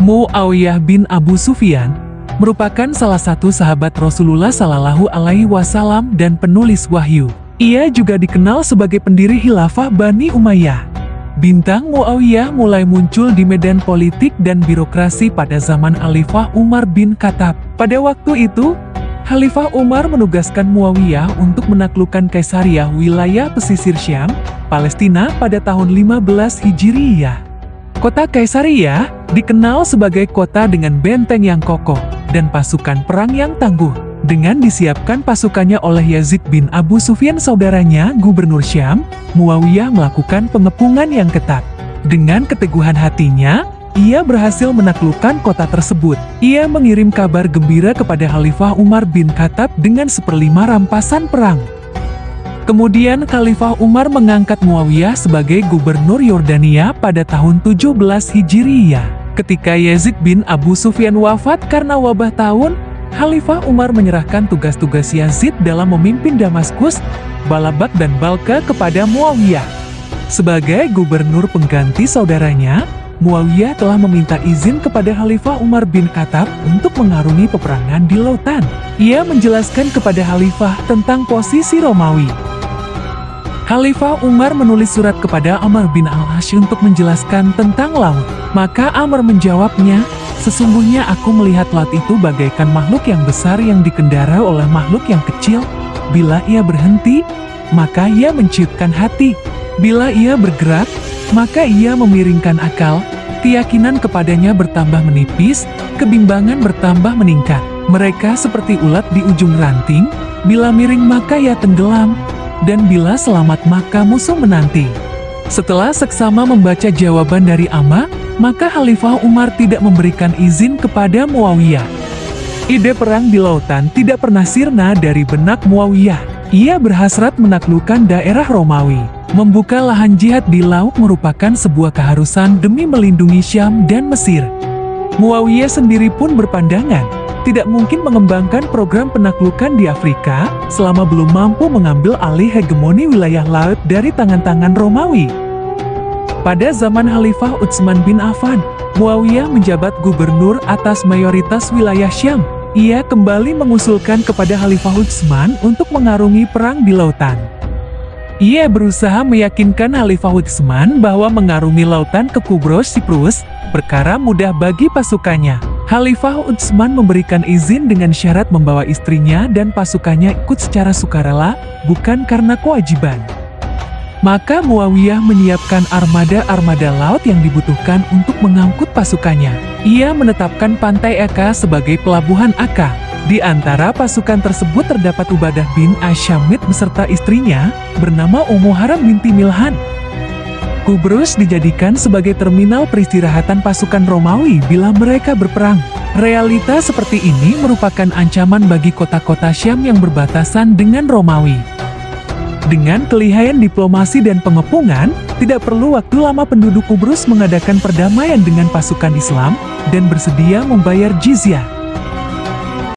Muawiyah bin Abu Sufyan merupakan salah satu sahabat Rasulullah Shallallahu Alaihi Wasallam dan penulis wahyu. Ia juga dikenal sebagai pendiri Khilafah Bani Umayyah. Bintang Muawiyah mulai muncul di medan politik dan birokrasi pada zaman Khalifah Umar bin Khattab. Pada waktu itu, Khalifah Umar menugaskan Muawiyah untuk menaklukkan Kaisariah wilayah pesisir Syam, Palestina pada tahun 15 Hijriyah. Kota Kaisariah dikenal sebagai kota dengan benteng yang kokoh dan pasukan perang yang tangguh. Dengan disiapkan pasukannya oleh Yazid bin Abu Sufyan saudaranya, gubernur Syam, Muawiyah melakukan pengepungan yang ketat. Dengan keteguhan hatinya, ia berhasil menaklukkan kota tersebut. Ia mengirim kabar gembira kepada Khalifah Umar bin Khattab dengan 1/5 rampasan perang. Kemudian Khalifah Umar mengangkat Muawiyah sebagai gubernur Yordania pada tahun 17 Hijriyah. Ketika Yazid bin Abu Sufyan wafat karena wabah taun, Khalifah Umar menyerahkan tugas-tugas Yazid dalam memimpin Damaskus, Balabak dan Balqa kepada Muawiyah. Sebagai gubernur pengganti saudaranya, Muawiyah telah meminta izin kepada Khalifah Umar bin Khattab untuk mengarungi peperangan di lautan. Ia menjelaskan kepada Khalifah tentang posisi Romawi. Khalifah Umar menulis surat kepada Amr bin al-As untuk menjelaskan tentang laut. Maka Amr menjawabnya, "Sesungguhnya aku melihat laut itu bagaikan makhluk yang besar yang dikendara oleh makhluk yang kecil. Bila ia berhenti, maka ia menciutkan hati. Bila ia bergerak, maka ia memiringkan akal. Keyakinan kepadanya bertambah menipis, kebimbangan bertambah meningkat. Mereka seperti ulat di ujung ranting, bila miring maka ia tenggelam, dan bila selamat maka musuh menanti." Setelah seksama membaca jawaban dari Amr, maka Khalifah Umar tidak memberikan izin kepada Muawiyah. Ide perang di lautan tidak pernah sirna dari benak Muawiyah. Ia berhasrat menaklukkan daerah Romawi. Membuka lahan jihad di laut merupakan sebuah keharusan demi melindungi Syam dan Mesir. Muawiyah sendiri pun berpandangan, tidak mungkin mengembangkan program penaklukan di Afrika selama belum mampu mengambil alih hegemoni wilayah laut dari tangan-tangan Romawi. Pada zaman Khalifah Utsman bin Affan, Muawiyah menjabat gubernur atas mayoritas wilayah Syam. Ia kembali mengusulkan kepada Khalifah Utsman untuk mengarungi perang di lautan. Ia berusaha meyakinkan Khalifah Utsman bahwa mengarungi lautan ke Kubros Siprus perkara mudah bagi pasukannya. Khalifah Utsman memberikan izin dengan syarat membawa istrinya dan pasukannya ikut secara sukarela, bukan karena kewajiban. Maka Muawiyah menyiapkan armada-armada laut yang dibutuhkan untuk mengangkut pasukannya. Ia menetapkan Pantai Aka sebagai pelabuhan Aka. Di antara pasukan tersebut terdapat Ubadah bin Asyamit beserta istrinya, bernama Ummu Haram binti Milhan. Kubrus dijadikan sebagai terminal peristirahatan pasukan Romawi bila mereka berperang. Realita seperti ini merupakan ancaman bagi kota-kota Syam yang berbatasan dengan Romawi. Dengan kelihayan diplomasi dan pengepungan, tidak perlu waktu lama penduduk Kubrus mengadakan perdamaian dengan pasukan Islam dan bersedia membayar jizyah.